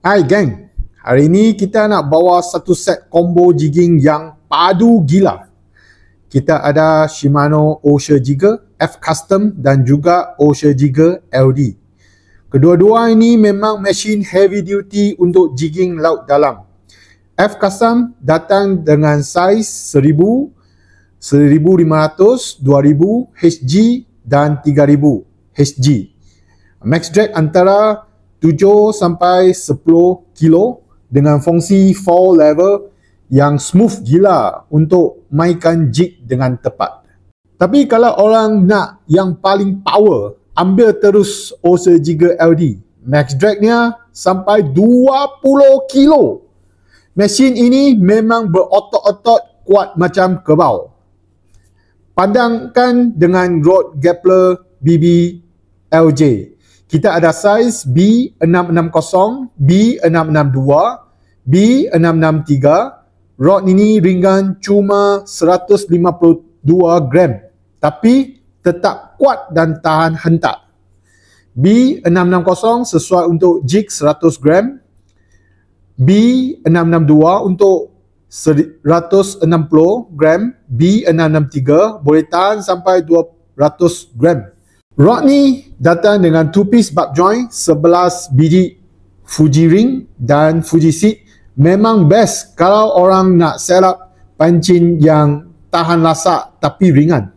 Hai gang, hari ini kita nak bawa satu set combo jigging yang padu gila. Kita ada Shimano Osher Jigger F Custom dan juga Osher Jigger LD. Kedua-dua ini memang mesin heavy duty untuk jigging laut dalam. F Custom datang dengan saiz 1000, 1500, 2000 HG dan 3000 HG. Max drag antara 7 sampai 10 kilo dengan fungsi 4 level yang smooth gila untuk mainkan jig dengan tepat. Tapi kalau orang nak yang paling power, ambil terus Osher Jigger LD. Max dragnya sampai 20 kilo. Mesin ini memang berotot-otot kuat macam kerbau. Pandangkan dengan rod Grappler BB LJ. Kita ada saiz B660, B662, B663. Rod ini ringan cuma 152 gram. Tapi tetap kuat dan tahan hentak. B660 sesuai untuk jig 100 gram. B662 untuk 160 gram. B663 boleh tahan sampai 200 gram. Rod ni datang dengan 2-piece butt joint, 11 biji Fuji ring dan Fuji seat. Memang best kalau orang nak set up pancing yang tahan lasak tapi ringan.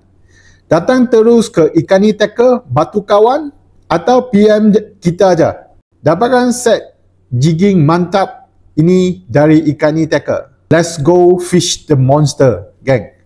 Datang terus ke Ikan Tackle, Batu Kawan atau PM kita aja. Dapatkan set jigging mantap ini dari Ikan Tackle. Let's go fish the monster, gang.